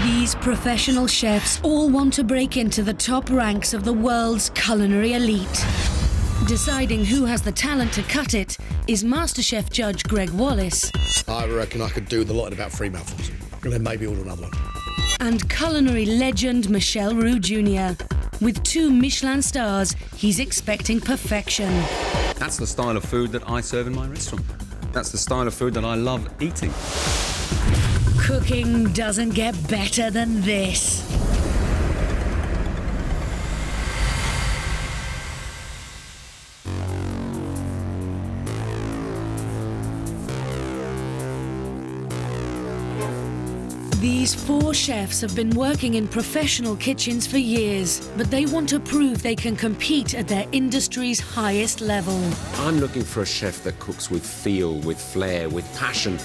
These professional chefs all want to break into the top ranks of the world's culinary elite. Deciding who has the talent to cut it is MasterChef judge Gregg Wallace. I reckon I could do the lot in about 3 mouthfuls, and then maybe order another one. And culinary legend Michel Roux Jr. With 2 Michelin stars, he's expecting perfection. That's the style of food that I serve in my restaurant. That's the style of food that I love eating. Cooking doesn't get better than this. These 4 chefs have been working in professional kitchens for years, but they want to prove they can compete at their industry's highest level. I'm looking for a chef that cooks with feel, with flair, with passion.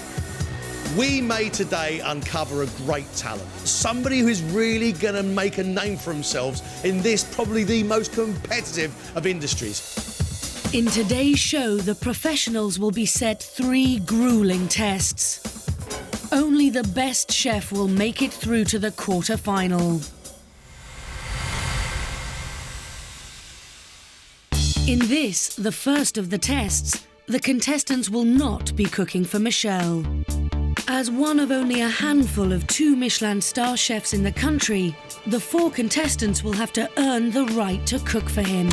We may today uncover a great talent. Somebody who's really going to make a name for themselves in this, probably the most competitive of industries. In today's show, the professionals will be set 3 grueling tests. Only the best chef will make it through to the quarter-final. In this, the first of the tests, the contestants will not be cooking for Michel. As one of only a handful of 2 Michelin star chefs in the country, the 4 contestants will have to earn the right to cook for him.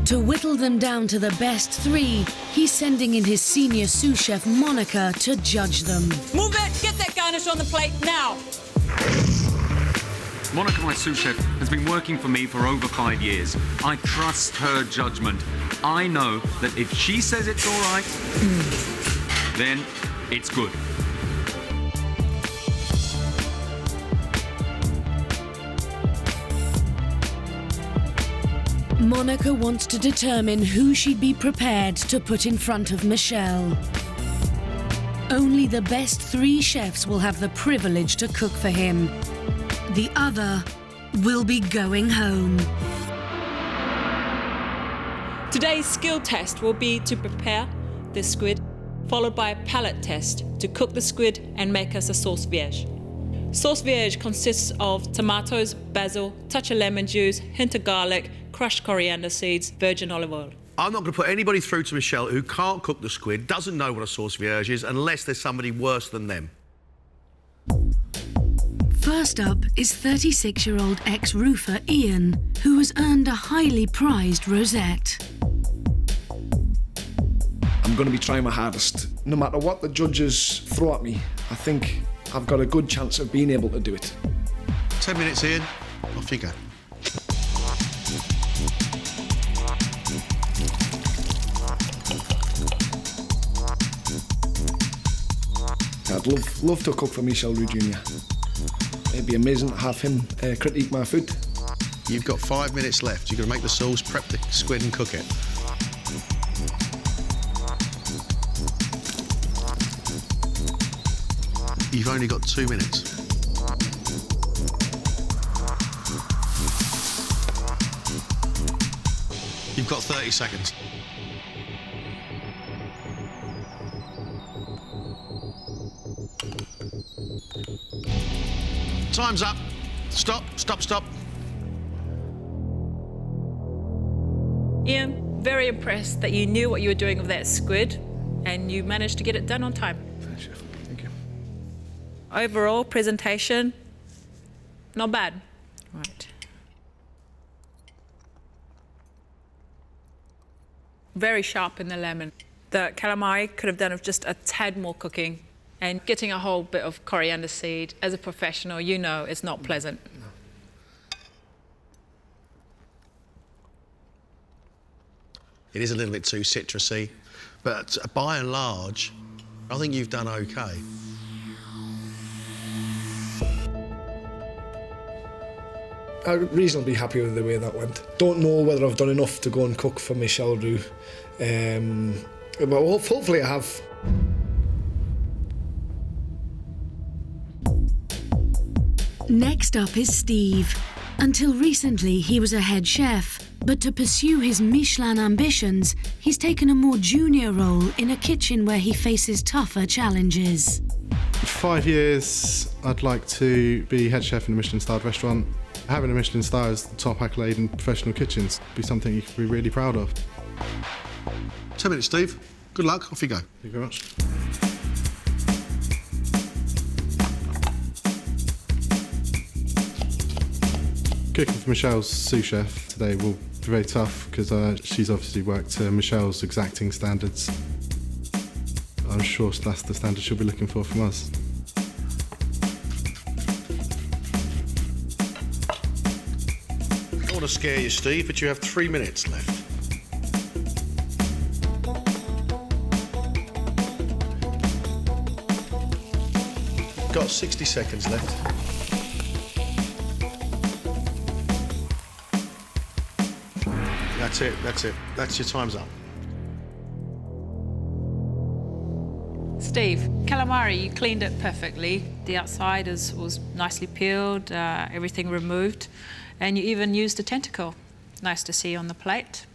To whittle them down to the best 3, he's sending in his senior sous chef Monica to judge them. Move it! Get that garnish on the plate now! Monica, my sous chef, has been working for me for over 5 years. I trust her judgment. I know that if she says it's all right, then it's good. Monica wants to determine who she'd be prepared to put in front of Michel. Only the best 3 chefs will have the privilege to cook for him. The other will be going home. Today's skill test will be to prepare the squid, followed by a palate test to cook the squid and make us a sauce vierge. Sauce vierge consists of tomatoes, basil, touch of lemon juice, hint of garlic, crushed coriander seeds, virgin olive oil. I'm not going to put anybody through to Michel who can't cook the squid, doesn't know what a sauce vierge is, unless there's somebody worse than them. First up is 36-year-old ex-roofer Ian, who has earned a highly prized rosette. I'm going to be trying my hardest. No matter what the judges throw at me, I think I've got a good chance of being able to do it. 10 minutes, Ian. Off you go. I'd love to cook for Michel Roux Jr. It'd be amazing to have him critique my food. You've got 5 minutes left. You've got to make the sauce, prep the squid and cook it. You've only got 2 minutes. You've got 30 seconds. Time's up. Stop, stop, stop. Ian, very impressed that you knew what you were doing with that squid and you managed to get it done on time. Thanks, Chef. Thank you. Overall, presentation, not bad. Right. Very sharp in the lemon. The calamari could have done with just a tad more cooking, and getting a whole bit of coriander seed. As a professional, you know it's not pleasant. No. It is a little bit too citrusy, but by and large, I think you've done okay. I'm reasonably happy with the way that went. Don't know whether I've done enough to go and cook for Michel Roux, but hopefully I have. Next up is Steve. Until recently, he was a head chef, but to pursue his Michelin ambitions, he's taken a more junior role in a kitchen where he faces tougher challenges. 5 years I'd like to be head chef in a Michelin-starred restaurant. Having a Michelin star as the top accolade in professional kitchens would be something you could be really proud of. 10 minutes, Steve. Good luck. Off you go. Thank you very much. Cooking for Michel's sous chef today will be very tough because she's obviously worked to Michel's exacting standards. I'm sure that's the standard she'll be looking for from us. I don't want to scare you, Steve, but you have 3 minutes left. Got 60 seconds left. That's it. That's your time's up. Steve, calamari, you cleaned it perfectly. The outside was nicely peeled, everything removed, and you even used a tentacle. Nice to see on the plate.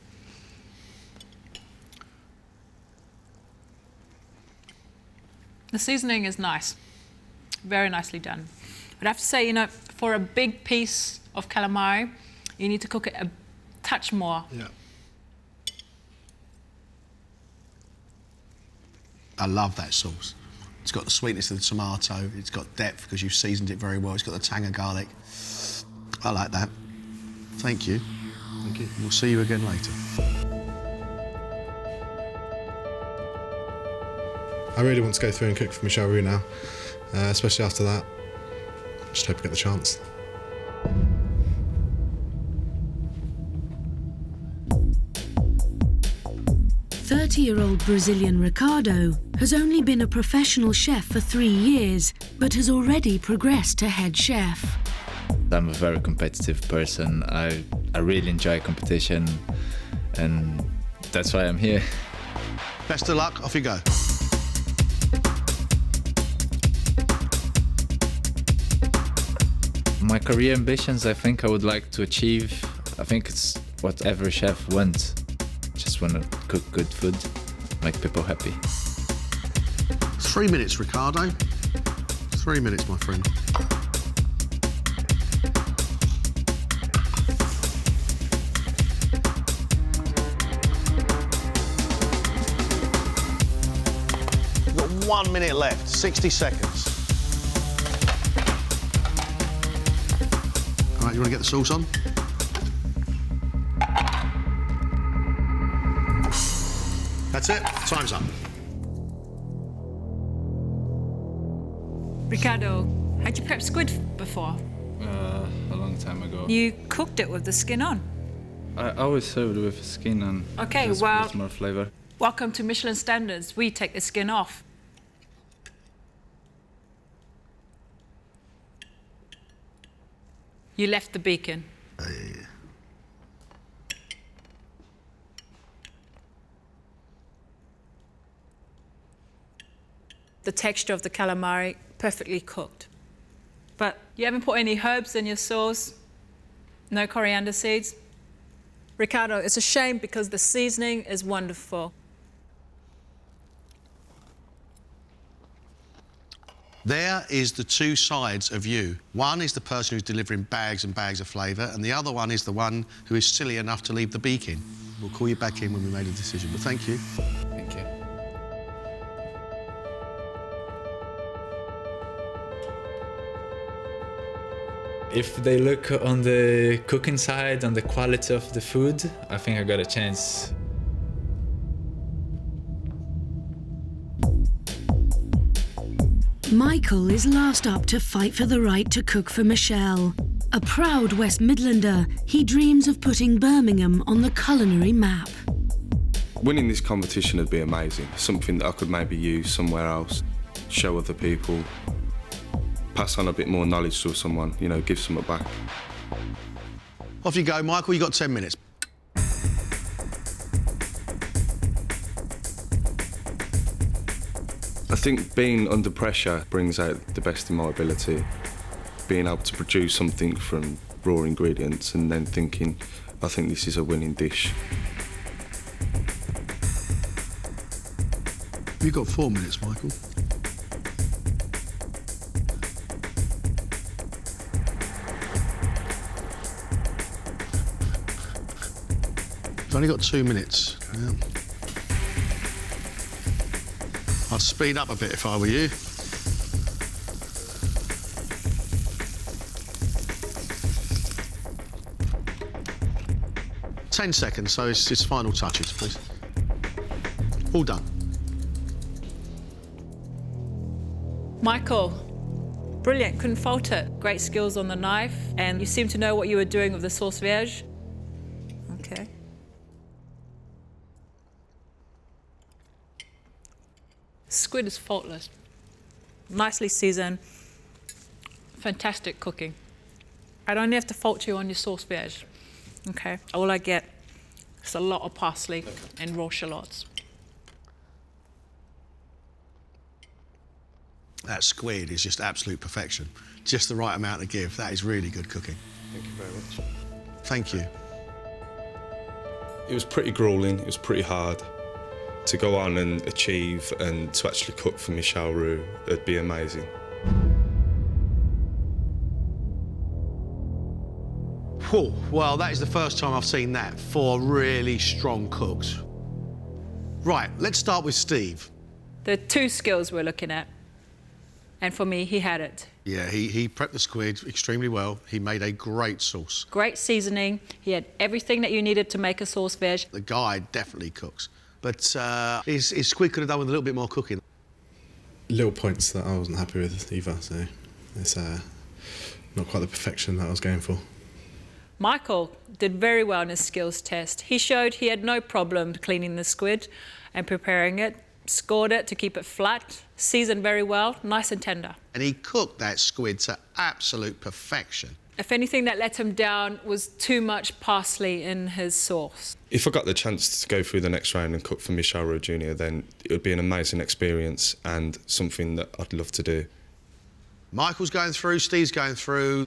The seasoning is nice, very nicely done. But I have to say, you know, for a big piece of calamari, you need to cook it a touch more. Yeah. I love that sauce. It's got the sweetness of the tomato, it's got depth because you've seasoned it very well, it's got the tang of garlic. I like that. Thank you. Thank you. We'll see you again later. I really want to go through and cook for Michel Roux now, especially after that. Just hope I get the chance. "30-year-old Brazilian Ricardo has only been a professional chef for 3 years, but has already progressed to head chef. I'm a very competitive person. I really enjoy competition, and that's why I'm here. Best of luck, off you go. My career ambitions, I think I would like to achieve, I think it's what every chef wants. Just want to cook good food, make people happy. 3 minutes, Ricardo. 3 minutes, my friend. You've got 1 minute left, 60 seconds. All right, you want to get the sauce on? That's it. Time's up. Ricardo, had you prepped squid before? A long time ago. You cooked it with the skin on. I always served with skin and Okay, just well- gives more flavor. Welcome to Michelin standards. We take the skin off. You left the beacon. The texture of the calamari, perfectly cooked. But you haven't put any herbs in your sauce, no coriander seeds. Ricardo, it's a shame because the seasoning is wonderful. There is the two sides of you. One is the person who's delivering bags and bags of flavour, and the other one is the one who is silly enough to leave the beacon. We'll call you back in when we made a decision, but thank you. Thank you. If they look on the cooking side, on the quality of the food, I think I got a chance. Michael is last up to fight for the right to cook for Michel. A proud West Midlander, he dreams of putting Birmingham on the culinary map. Winning this competition would be amazing. Something that I could maybe use somewhere else, show other people, pass on a bit more knowledge to someone, you know, give something back. Off you go, Michael. You've got 10 minutes. I think being under pressure brings out the best in my ability. Being able to produce something from raw ingredients and then thinking, I think this is a winning dish. You've got 4 minutes, Michael. We've only got 2 minutes. Yeah. I'd speed up a bit if I were you. "10 seconds, so it's final touches, please. All done." Michael, brilliant, couldn't fault it. Great skills on the knife, and you seem to know what you were doing with the sauce vierge. Okay. Squid is faultless. Nicely seasoned, fantastic cooking. I don't have to fault you on your sauce vierge, okay? All I get is a lot of parsley and raw shallots. That squid is just absolute perfection. Just the right amount to give. That is really good cooking. Thank you very much. Thank you. It was pretty grueling, it was pretty hard. To go on and achieve and to actually cook for Michel Roux, it'd be amazing. Whew, well, that is the first time I've seen that. 4 really strong cooks. Right, let's start with Steve. There are 2 skills we're looking at, and for me, he had it. Yeah, he prepped the squid extremely well. He made a great sauce. Great seasoning. He had everything that you needed to make a sauce veg. The guy definitely cooks. But his squid could have done with a little bit more cooking. Little points that I wasn't happy with either, so it's not quite the perfection that I was going for. Michael did very well in his skills test. He showed he had no problem cleaning the squid and preparing it, scored it to keep it flat, seasoned very well, nice and tender. And he cooked that squid to absolute perfection. If anything that let him down was too much parsley in his sauce. If I got the chance to go through the next round and cook for Michel Roux Jr., then it would be an amazing experience and something that I'd love to do. Michael's going through, Steve's going through.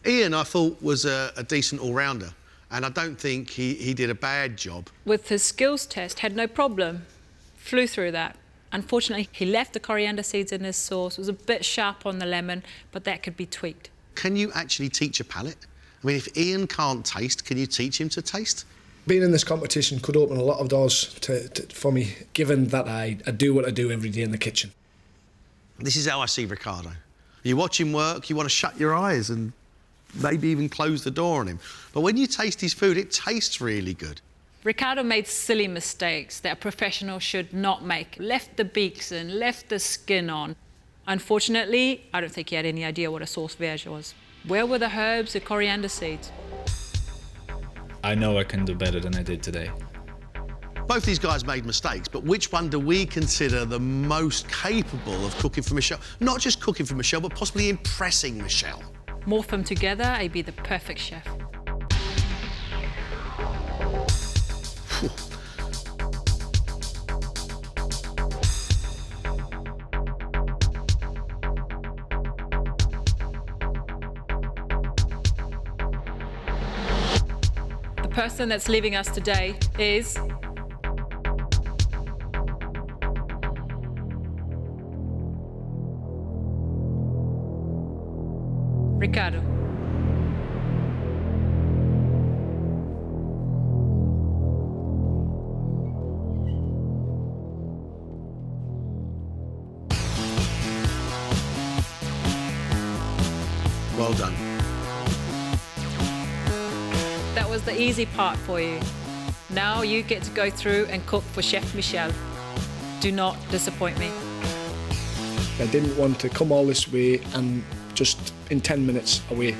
Ian, I thought, was a decent all-rounder, and I don't think he did a bad job. With his skills test, had no problem, flew through that. Unfortunately, he left the coriander seeds in his sauce, was a bit sharp on the lemon, but that could be tweaked. Can you actually teach a palate? I mean, if Ian can't taste, can you teach him to taste? Being in this competition could open a lot of doors for me, given that I do what I do every day in the kitchen. This is how I see Ricardo. You watch him work, you want to shut your eyes and maybe even close the door on him. But when you taste his food, it tastes really good. Ricardo made silly mistakes that a professional should not make. Left the beaks in, left the skin on. Unfortunately, I don't think he had any idea what a sauce vierge was. Where were the herbs, the coriander seeds? I know I can do better than I did today. Both these guys made mistakes, but which one do we consider the most capable of cooking for Michel? Not just cooking for Michel, but possibly impressing Michel. Morph them together, I'd be the perfect chef. The person that's leaving us today is Ricardo. Well done. That was the easy part for you. Now you get to go through and cook for Chef Michel. Do not disappoint me. I didn't want to come all this way and just in 10 minutes away.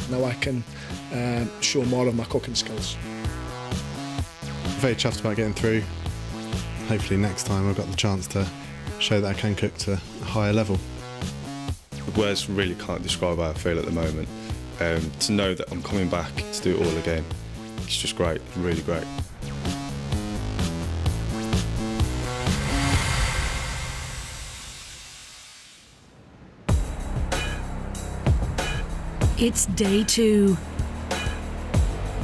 Now I can show more of my cooking skills. Very chuffed about getting through. Hopefully next time I've got the chance to show that I can cook to a higher level. The words really can't describe how I feel at the moment. To know that I'm coming back to do it all again, it's just great, really great. It's day 2.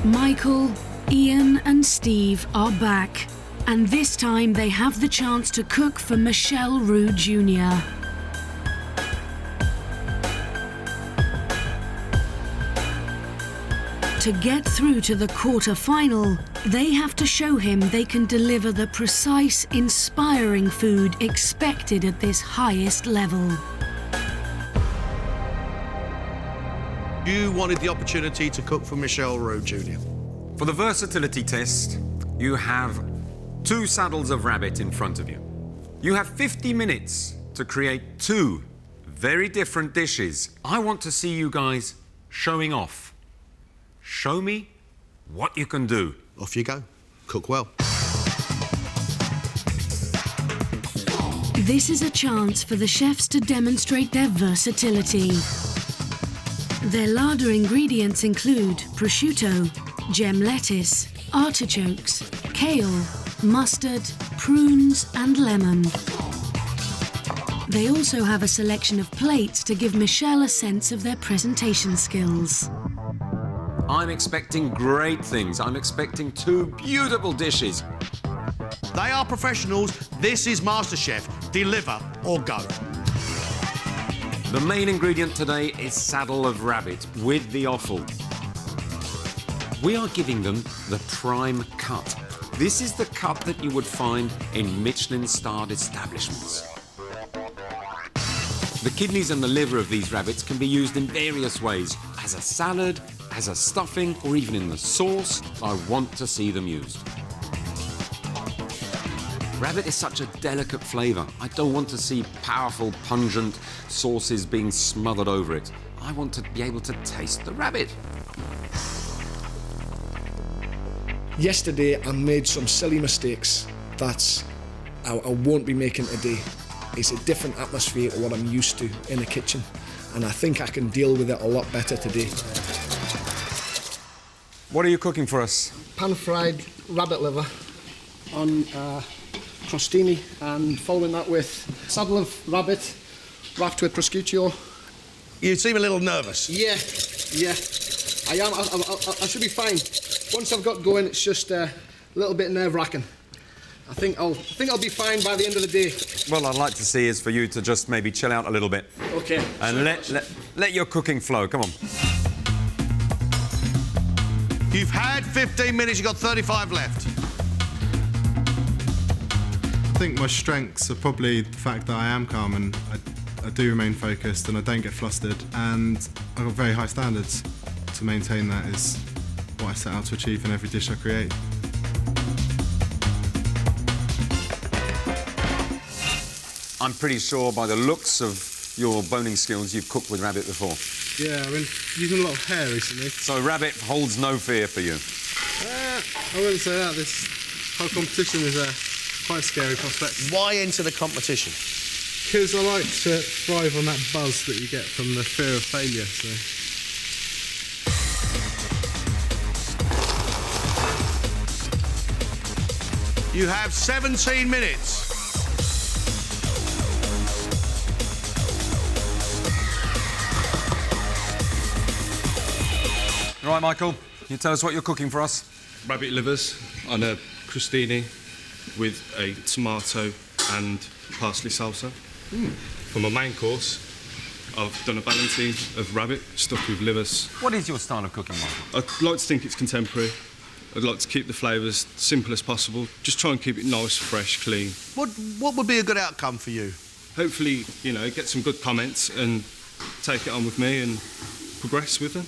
Michael, Ian and Steve are back, and this time they have the chance to cook for Michel Roux Jr. To get through to the quarter-final, they have to show him they can deliver the precise, inspiring food expected at this highest level. You wanted the opportunity to cook for Michel Roux Jr. For the versatility test, you have 2 saddles of rabbit in front of you. You have 50 minutes to create 2 very different dishes. I want to see you guys showing off. Show me what you can do. Off you go. Cook well. This is a chance for the chefs to demonstrate their versatility. Their larder ingredients include prosciutto, gem lettuce, artichokes, kale, mustard, prunes and lemon. They also have a selection of plates to give Michel a sense of their presentation skills. I'm expecting great things. I'm expecting 2 beautiful dishes. They are professionals. This is MasterChef. Deliver or go. The main ingredient today is saddle of rabbit with the offal. We are giving them the prime cut. This is the cut that you would find in Michelin-starred establishments. The kidneys and the liver of these rabbits can be used in various ways, as a salad, as a stuffing, or even in the sauce. I want to see them used. Rabbit is such a delicate flavour. I don't want to see powerful, pungent sauces being smothered over it. I want to be able to taste the rabbit. Yesterday I made some silly mistakes that I won't be making today. It's a different atmosphere to what I'm used to in the kitchen, and I think I can deal with it a lot better today. What are you cooking for us? Pan-fried rabbit liver on crostini, and following that with saddle of rabbit wrapped with prosciutto. You seem a little nervous. Yeah, I am. I should be fine. Once I've got going, it's just a little bit nerve-wracking. I think I'll be fine by the end of the day. Well, I'd like to see is for you to just maybe chill out a little bit. Okay. And let your cooking flow. Come on. You've had 15 minutes, you've got 35 left. I think my strengths are probably the fact that I am calm and I do remain focused and I don't get flustered, and I've got very high standards. To maintain that is what I set out to achieve in every dish I create. I'm pretty sure by the looks of your boning skills, you've cooked with rabbit before. Yeah, I've been using a lot of hair recently. So rabbit holds no fear for you? I wouldn't say that. This whole competition is a quite scary prospect. Why enter the competition? Because I like to thrive on that buzz that you get from the fear of failure. So. You have 17 minutes. All right, Michael, can you tell us what you're cooking for us? Rabbit livers on a crostini with a tomato and parsley salsa. For my main course, I've done a balancing of rabbit stuffed with livers. What is your style of cooking, Michael? I'd like to think it's contemporary. I'd like to keep the flavours simple as possible. Just try and keep it nice, fresh, clean. What would be a good outcome for you? Hopefully, you know, get some good comments and take it on with me and progress with them.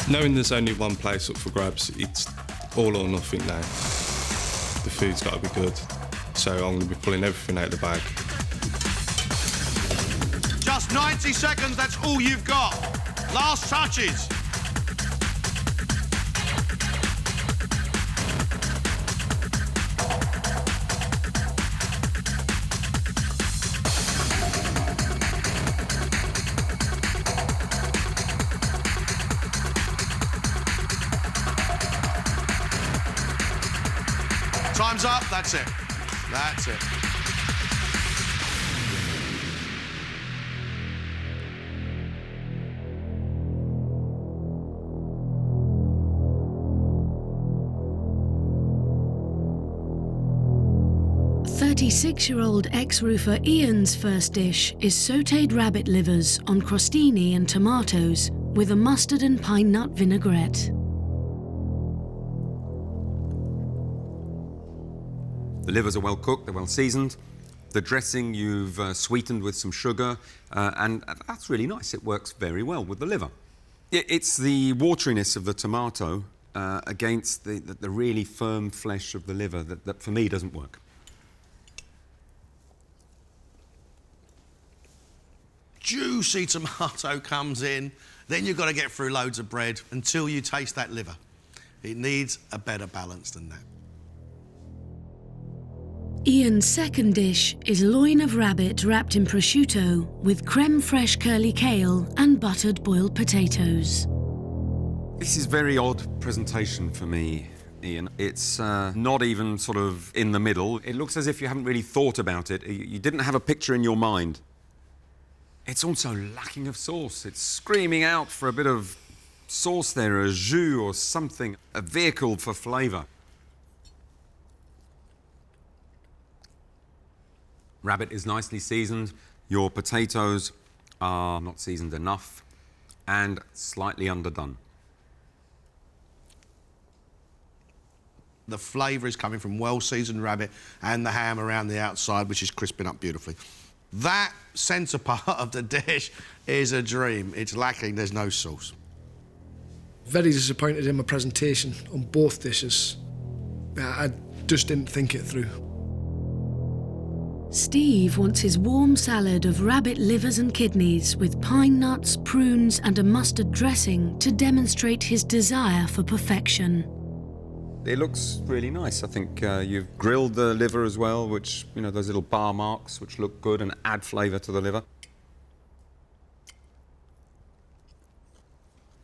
Knowing there's only one place up for grabs, it's all or nothing now. The food's got to be good, so I'm going to be pulling everything out of the bag. Just 90 seconds, that's all you've got. Last touches. Time's up, that's it. That's it. 26-year-old ex-roofer Ian's first dish is sautéed rabbit livers on crostini and tomatoes with a mustard and pine nut vinaigrette. The livers are well cooked, they're well seasoned. The dressing you've sweetened with some sugar, and that's really nice. It works very well with the liver. It's the wateriness of the tomato against the really firm flesh of the liver that for me doesn't work. Juicy tomato comes in, then you've got to get through loads of bread until you taste that liver. It needs a better balance than that. Ian's second dish is loin of rabbit wrapped in prosciutto with creme fraiche curly kale and buttered boiled potatoes. This is very odd presentation for me, Ian. It's not even sort of in the middle. It looks as if you haven't really thought about it. You didn't have a picture in your mind. It's also lacking of sauce. It's screaming out for a bit of sauce there, a jus or something, a vehicle for flavour. Rabbit is nicely seasoned. Your potatoes are not seasoned enough and slightly underdone. The flavour is coming from well-seasoned rabbit and the ham around the outside, which is crisping up beautifully. That centre part of the dish is a dream. It's lacking, there's no sauce. Very disappointed in my presentation on both dishes. I just didn't think it through. Steve wants his warm salad of rabbit livers and kidneys with pine nuts, prunes and a mustard dressing to demonstrate his desire for perfection. It looks really nice. I think you've grilled the liver as well, which, you know, those little bar marks which look good and add flavour to the liver.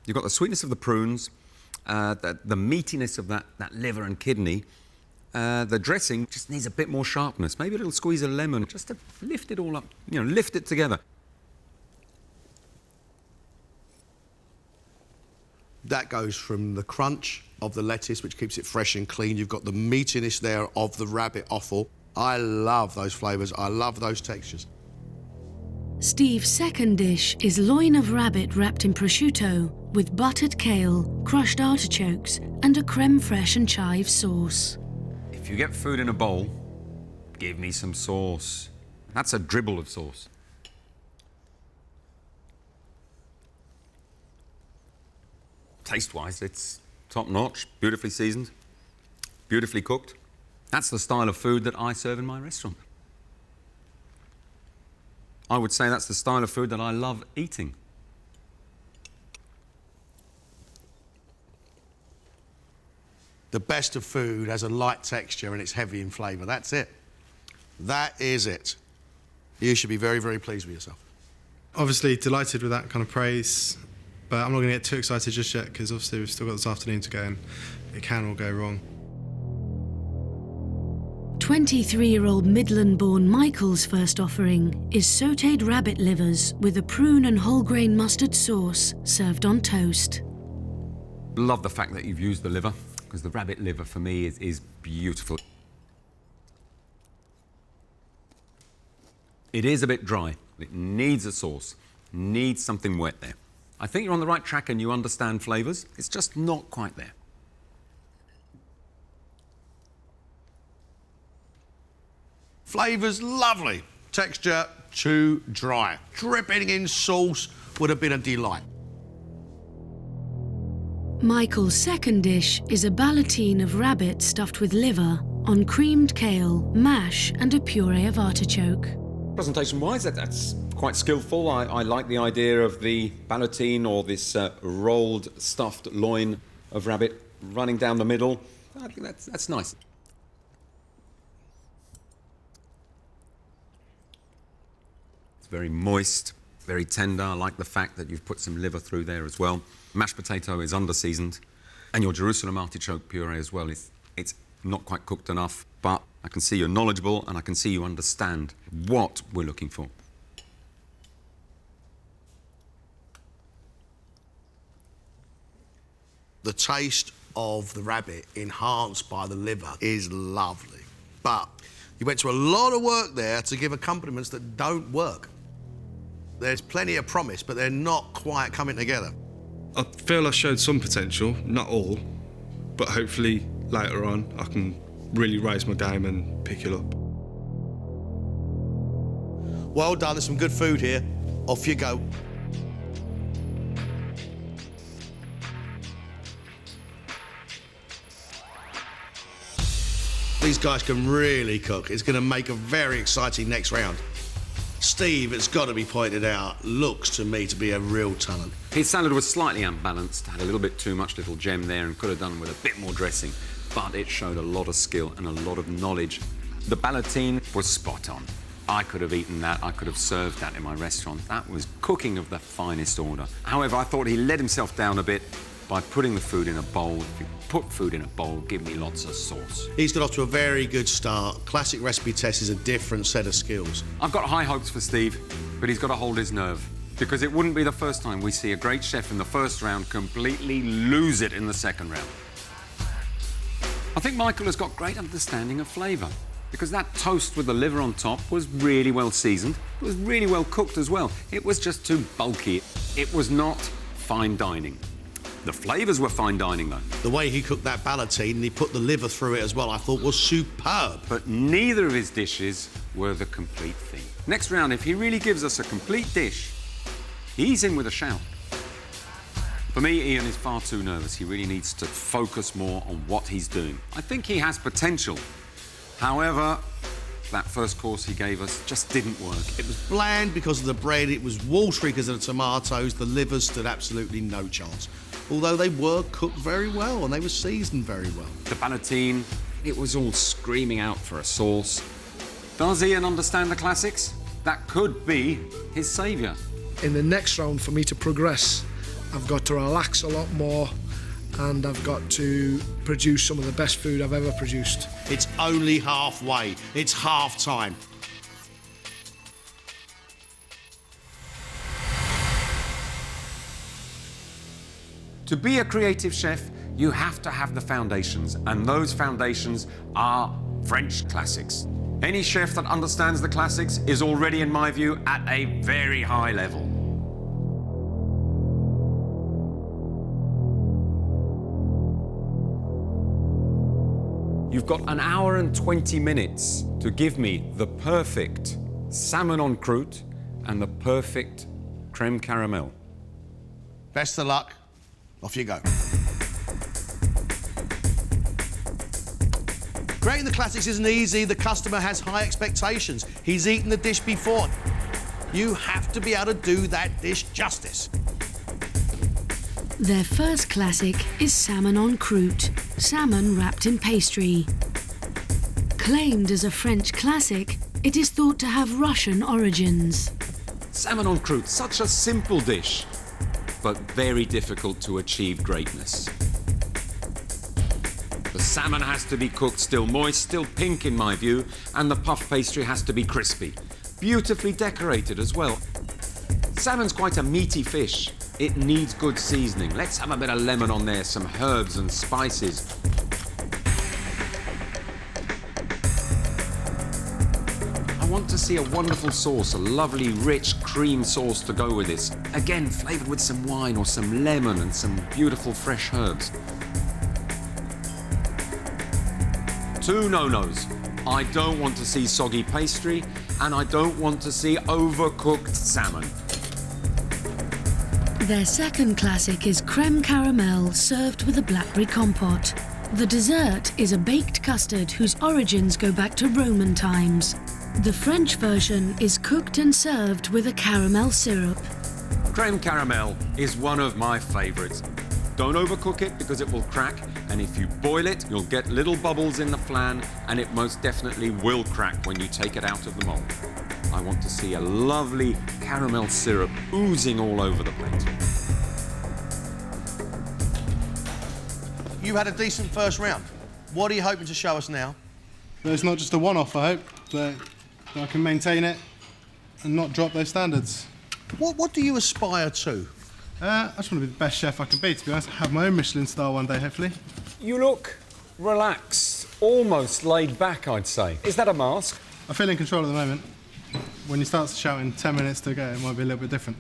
You've got the sweetness of the prunes, the meatiness of that liver and kidney. The dressing just needs a bit more sharpness, maybe a little squeeze of lemon, just to lift it all up, you know, lift it together. That goes from the crunch of the lettuce, which keeps it fresh and clean. You've got the meatiness there of the rabbit offal. I love those flavours. I love those textures. Steve's second dish is loin of rabbit wrapped in prosciutto with buttered kale, crushed artichokes and a creme fraiche and chive sauce. If you get food in a bowl, give me some sauce. That's a dribble of sauce. Taste-wise, it's top-notch, beautifully seasoned, beautifully cooked. That's the style of food that I serve in my restaurant. I would say that's the style of food that I love eating. The best of food has a light texture and it's heavy in flavour. That's it. That is it. You should be very, very pleased with yourself. Obviously delighted with that kind of praise, but I'm not going to get too excited just yet because obviously we've still got this afternoon to go and it can all go wrong. 23-year-old Midland-born Michael's first offering is sautéed rabbit livers with a prune and whole grain mustard sauce served on toast. Love the fact that you've used the liver, because the rabbit liver for me is beautiful. It is a bit dry. It needs a sauce, needs something wet there. I think you're on the right track and you understand flavours. It's just not quite there. Flavours, lovely. Texture, too dry. Dripping in sauce would have been a delight. Michael's second dish is a ballotine of rabbit stuffed with liver on creamed kale, mash and a puree of artichoke. Presentation-wise, that's quite skillful. I like the idea of the ballotine or this rolled, stuffed loin of rabbit running down the middle. I think that's nice. It's very moist, very tender. I like the fact that you've put some liver through there as well. Mashed potato is under-seasoned, and your Jerusalem artichoke puree as well. It's not quite cooked enough, but I can see you're knowledgeable and I can see you understand what we're looking for. The taste of the rabbit enhanced by the liver is lovely, but You went to a lot of work there to give accompaniments that don't work. There's plenty of promise, but they're not quite coming together. I feel I showed some potential, not all, but hopefully later on I can really raise my game and pick it up. Well done, there's some good food here. Off you go. These guys can really cook. It's going to make a very exciting next round. Steve, it's got to be pointed out, looks to me to be a real talent. His salad was slightly unbalanced, had a little bit too much little gem there and could have done with a bit more dressing, but it showed a lot of skill and a lot of knowledge. The ballotine was spot on. I could have eaten that, I could have served that in my restaurant. That was cooking of the finest order. However, I thought he let himself down a bit by putting the food in a bowl. If you put food in a bowl, give me lots of sauce. He's got off to a very good start. Classic recipe test is a different set of skills. I've got high hopes for Steve, but he's got to hold his nerve, because it wouldn't be the first time we see a great chef in the first round completely lose it in the second round. I think Michael has got great understanding of flavour, because that toast with the liver on top was really well seasoned. It was really well cooked as well. It was just too bulky. It was not fine dining. The flavours were fine dining, though. The way he cooked that ballotine and he put the liver through it as well, I thought was superb. But neither of his dishes were the complete thing. Next round, if he really gives us a complete dish, he's in with a shout. For me, Ian is far too nervous. He really needs to focus more on what he's doing. I think he has potential. However, that first course he gave us just didn't work. It was bland because of the bread, it was watery because of the tomatoes, the liver stood absolutely no chance. Although they were cooked very well and they were seasoned very well. The ballotine, it was all screaming out for a sauce. Does Ian understand the classics? That could be his saviour. In the next round, for me to progress, I've got to relax a lot more and I've got to produce some of the best food I've ever produced. It's only halfway. It's half time. To be a creative chef, you have to have the foundations, and those foundations are French classics. Any chef that understands the classics is already, in my view, at a very high level. You've got an hour and 20 minutes to give me the perfect salmon en croute and the perfect creme caramel. Best of luck. Off you go. Creating the classics isn't easy. The customer has high expectations. He's eaten the dish before. You have to be able to do that dish justice. Their first classic is salmon en croute, salmon wrapped in pastry. Claimed as a French classic, it is thought to have Russian origins. Salmon en croute, such a simple dish, but very difficult to achieve greatness. The salmon has to be cooked still moist, still pink in my view, and the puff pastry has to be crispy. Beautifully decorated as well. Salmon's quite a meaty fish. It needs good seasoning. Let's have a bit of lemon on there, some herbs and spices. I want to see a wonderful sauce, a lovely, rich cream sauce to go with this. Again, flavoured with some wine or some lemon and some beautiful fresh herbs. Two no-nos. I don't want to see soggy pastry, and I don't want to see overcooked salmon. Their second classic is creme caramel served with a blackberry compote. The dessert is a baked custard whose origins go back to Roman times. The French version is cooked and served with a caramel syrup. Creme caramel is one of my favourites. Don't overcook it because it will crack, and if you boil it, you'll get little bubbles in the flan, and it most definitely will crack when you take it out of the mould. I want to see a lovely caramel syrup oozing all over the plate. You had a decent first round. What are you hoping to show us now? It's not just a one-off, I hope, that I can maintain it and not drop those standards. What do you aspire to? I just want to be the best chef I can be, to be honest. Have my own Michelin star one day, hopefully. You look relaxed, almost laid back, I'd say. Is that a mask? I feel in control at the moment. When he starts shouting 10 minutes to go, it might be a little bit different.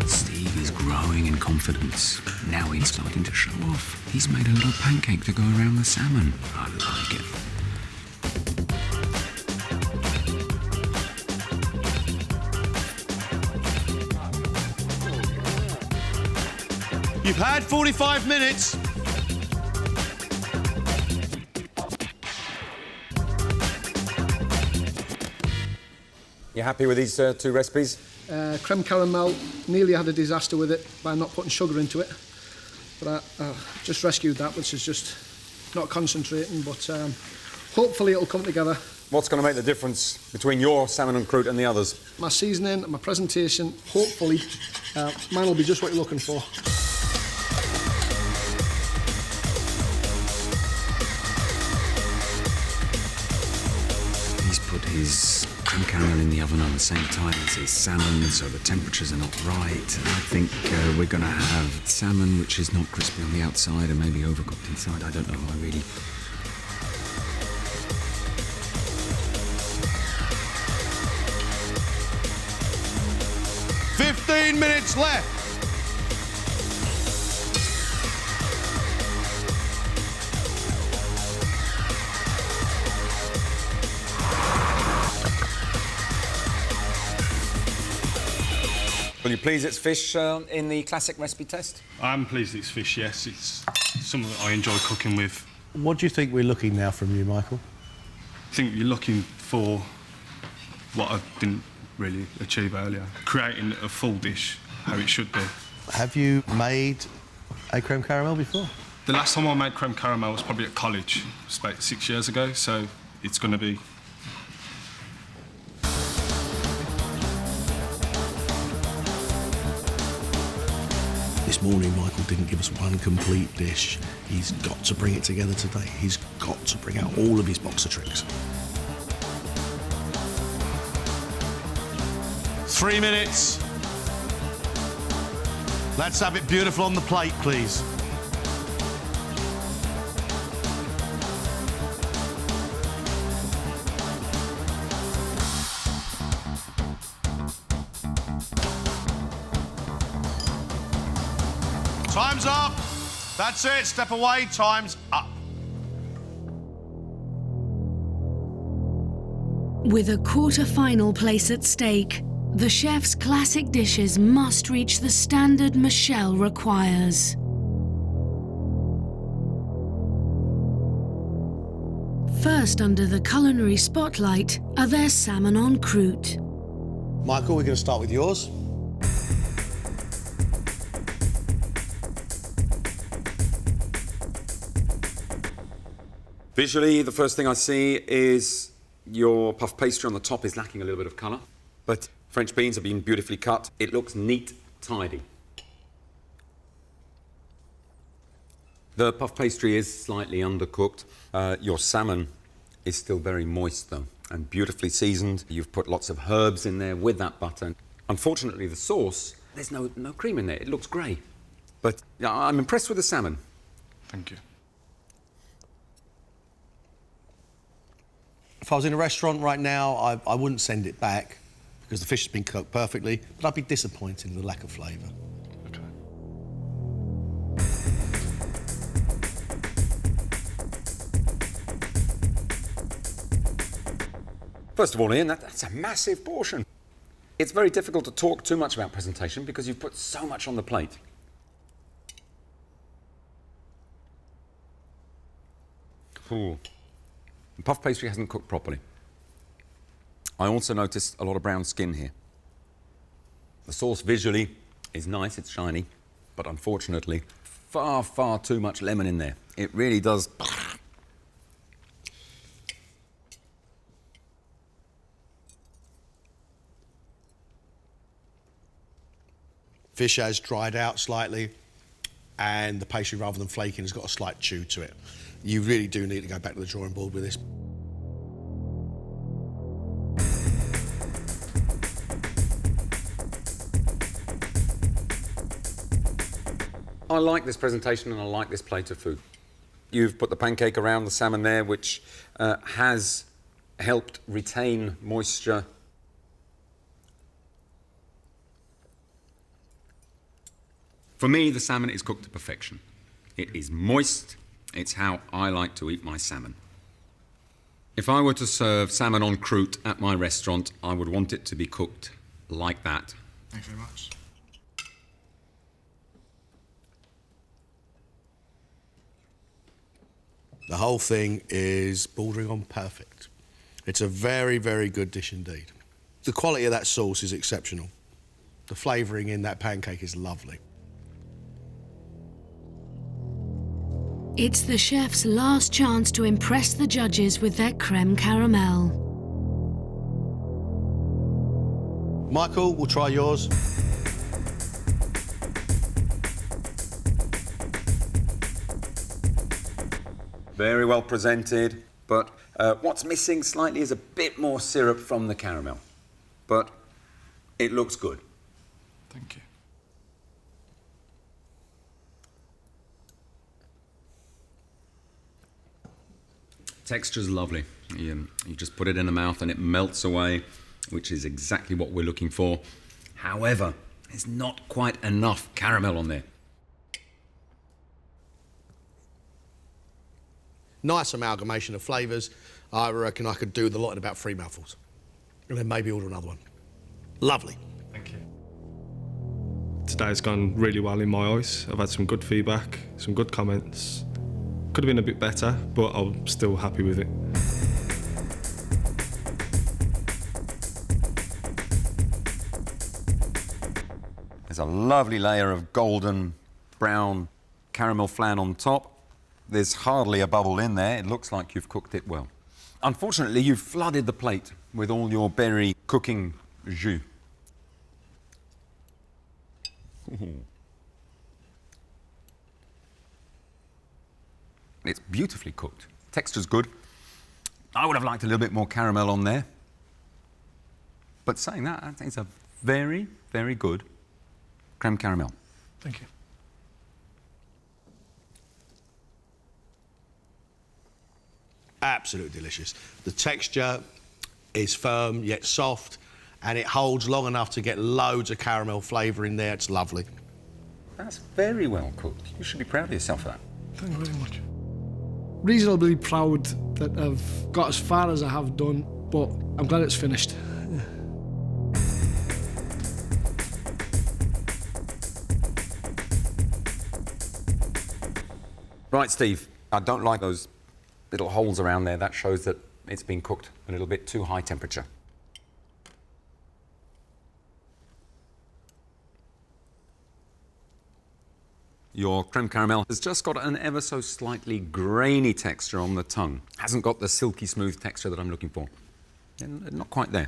Steve is growing in confidence. Now he's starting to show off. He's made a little pancake to go around the salmon. I like it. You've had 45 minutes. You happy with these two recipes? Creme caramel, nearly had a disaster with it by not putting sugar into it. But I just rescued that, which is just not concentrating, but hopefully it'll come together. What's going to make the difference between your salmon and croute and the others? My seasoning and my presentation, hopefully, mine will be just what you're looking for. He's put his creme caramel in the oven on the same time as his salmon, so the temperatures are not right. I think we're going to have salmon which is not crispy on the outside and maybe overcooked inside. I don't know, I really... 15 minutes left. Will you please it's fish in the classic recipe test? I'm pleased it's fish, yes. It's something that I enjoy cooking with. What do you think we're looking now from you, Michael? I think you're looking for what I didn't really achieve earlier, creating a full dish how it should be. Have you made a creme caramel before? The last time I made creme caramel was probably at college. It was about 6 years ago, so it's going to be... This morning, Michael didn't give us one complete dish. He's got to bring it together today. He's got to bring out all of his box of tricks. 3 minutes. Let's have it beautiful on the plate, please. Time's up. That's it. Step away. Time's up. With a quarter-final place at stake, the chef's classic dishes must reach the standard Michel requires. First under the culinary spotlight are their salmon en croute. Michael, we're going to start with yours. Visually, the first thing I see is your puff pastry on the top is lacking a little bit of colour, but French beans have been beautifully cut. It looks neat, tidy. The puff pastry is slightly undercooked. Your salmon is still very moist, though, and beautifully seasoned. You've put lots of herbs in there with that butter. Unfortunately, the sauce, there's no cream in there. It looks grey. But I'm impressed with the salmon. Thank you. If I was in a restaurant right now, I wouldn't send it back because the fish has been cooked perfectly, but I'd be disappointed in the lack of flavour. Okay. First of all, Ian, that's a massive portion. It's very difficult to talk too much about presentation because you've put so much on the plate. Ooh. The puff pastry hasn't cooked properly. I also noticed a lot of brown skin here. The sauce visually is nice, it's shiny, but unfortunately, far, far too much lemon in there. It really does... Fish has dried out slightly, and the pastry, rather than flaking, has got a slight chew to it. You really do need to go back to the drawing board with this. I like this presentation and I like this plate of food. You've put the pancake around the salmon there, which has helped retain moisture. For me, the salmon is cooked to perfection. It is moist. It's how I like to eat my salmon. If I were to serve salmon en croute at my restaurant, I would want it to be cooked like that. Thanks very much. The whole thing is bordering on perfect. It's a very, very good dish indeed. The quality of that sauce is exceptional. The flavouring in that pancake is lovely. It's the chef's last chance to impress the judges with their creme caramel. Michael, we'll try yours. Very well presented, but what's missing slightly is a bit more syrup from the caramel. But it looks good. Thank you. Texture's lovely. You just put it in the mouth and it melts away, which is exactly what we're looking for. However, there's not quite enough caramel on there. Nice amalgamation of flavours. I reckon I could do with a lot in about 3 mouthfuls. And then maybe order another one. Lovely. Thank you. Today's gone really well in my eyes. I've had some good feedback, some good comments. Could have been a bit better, but I'm still happy with it. There's a lovely layer of golden brown caramel flan on top. There's hardly a bubble in there. It looks like you've cooked it well. Unfortunately, you've flooded the plate with all your berry cooking jus. It's beautifully cooked. Texture's good. I would have liked a little bit more caramel on there. But saying that, I think it's a very, very good creme caramel. Thank you. Absolutely delicious. The texture is firm yet soft, and it holds long enough to get loads of caramel flavour in there. It's lovely. That's very well cooked. You should be proud of yourself for that. Thank you very much. Reasonably proud that I've got as far as I have done, but I'm glad it's finished. Right, Steve, I don't like those little holes around there. That shows that it's been cooked a little bit too high temperature. Your creme caramel has just got an ever so slightly grainy texture on the tongue. Hasn't got the silky smooth texture that I'm looking for. Not quite there.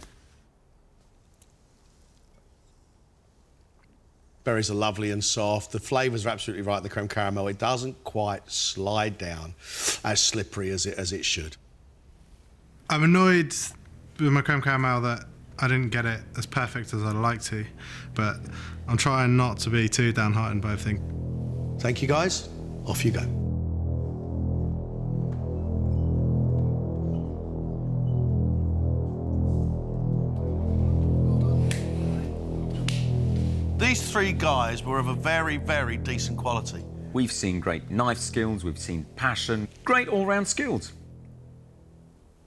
Berries are lovely and soft. The flavours are absolutely right, the creme caramel. It doesn't quite slide down as slippery as it should. I'm annoyed with my creme caramel that I didn't get it as perfect as I'd like to, but I'm trying not to be too downhearted by everything. Thank you, guys. Off you go. These 3 guys were of a very, very decent quality. We've seen great knife skills, we've seen passion, great all-round skills.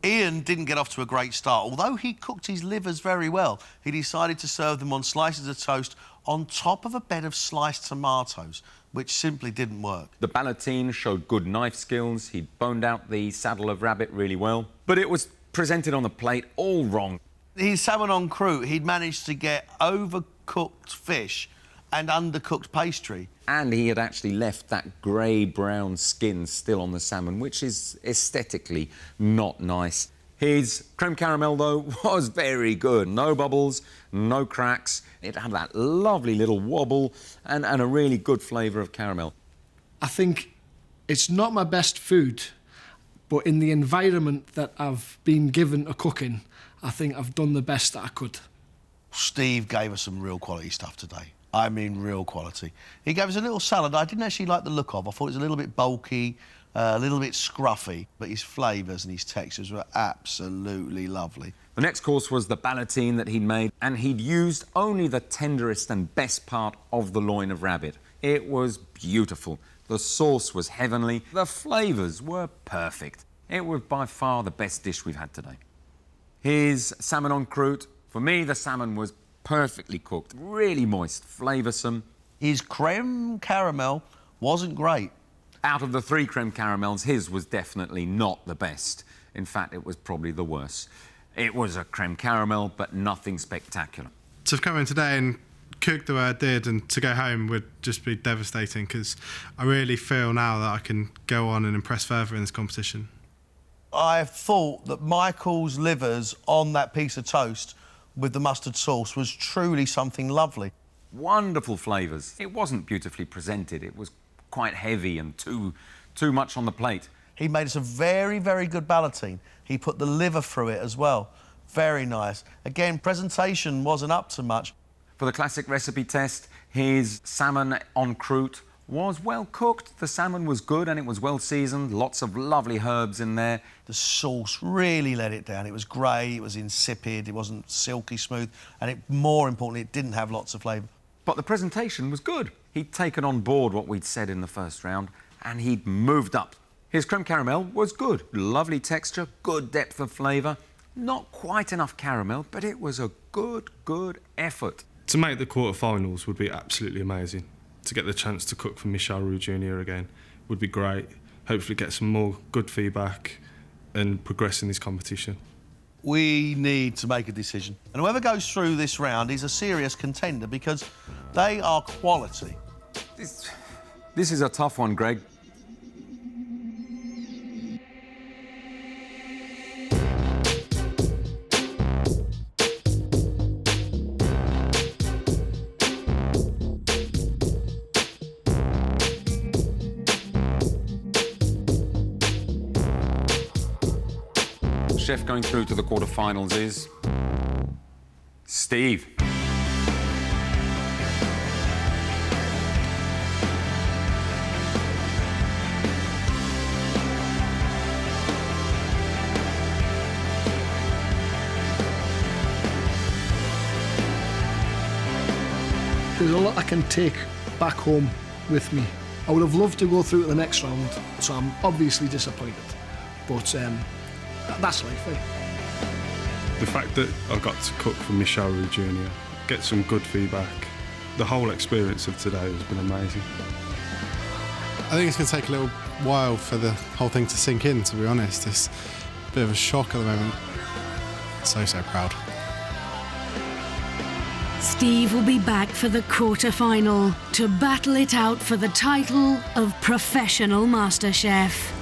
Ian didn't get off to a great start. Although he cooked his livers very well, he decided to serve them on slices of toast on top of a bed of sliced tomatoes, which simply didn't work. The ballotine showed good knife skills. He'd boned out the saddle of rabbit really well, but it was presented on the plate all wrong. His salmon en croute, he'd managed to get overcooked fish and undercooked pastry. And he had actually left that grey-brown skin still on the salmon, which is aesthetically not nice. His creme caramel, though, was very good. No bubbles, no cracks. It had that lovely little wobble and a really good flavour of caramel. I think it's not my best food, but in the environment that I've been given a cooking, I think I've done the best that I could. Steve gave us some real quality stuff today. I mean real quality. He gave us a little salad I didn't actually like the look of. I thought it was a little bit bulky, a little bit scruffy, but his flavours and his textures were absolutely lovely. The next course was the ballotine that he'd made, and he'd used only the tenderest and best part of the loin of rabbit. It was beautiful. The sauce was heavenly. The flavours were perfect. It was by far the best dish we've had today. His salmon en croute. For me, the salmon was perfectly cooked, really moist, flavoursome. His creme caramel wasn't great. Out of the 3 creme caramels, his was definitely not the best. In fact, it was probably the worst. It was a creme caramel, but nothing spectacular. To come in today and cook the way I did and to go home would just be devastating, because I really feel now that I can go on and impress further in this competition. I thought that Michael's livers on that piece of toast with the mustard sauce was truly something lovely. Wonderful flavours. It wasn't beautifully presented. It was quite heavy and too much on the plate. He made us a very, very good ballotine. He put the liver through it as well. Very nice. Again, presentation wasn't up to much. For the classic recipe test, his salmon en croute was well cooked. The salmon was good and it was well seasoned. Lots of lovely herbs in there. The sauce really let it down. It was grey, it was insipid, it wasn't silky smooth, and more importantly, it didn't have lots of flavour. But the presentation was good. He'd taken on board what we'd said in the first round, and he'd moved up. His creme caramel was good. Lovely texture, good depth of flavour. Not quite enough caramel, but it was a good effort. To make the quarterfinals would be absolutely amazing. To get the chance to cook for Michel Roux Jr. again would be great. Hopefully get some more good feedback and progress in this competition. We need to make a decision. And whoever goes through this round is a serious contender because they are quality. This is a tough one, Gregg. Chef going through to the quarterfinals is Steve. There's a lot I can take back home with me. I would have loved to go through to the next round, so I'm obviously disappointed. But that's life, eh? The fact that I got to cook for Michel Roux Jr., get some good feedback, the whole experience of today has been amazing. I think it's going to take a little while for the whole thing to sink in, to be honest. It's a bit of a shock at the moment. So proud. Steve will be back for the quarter-final to battle it out for the title of Professional MasterChef.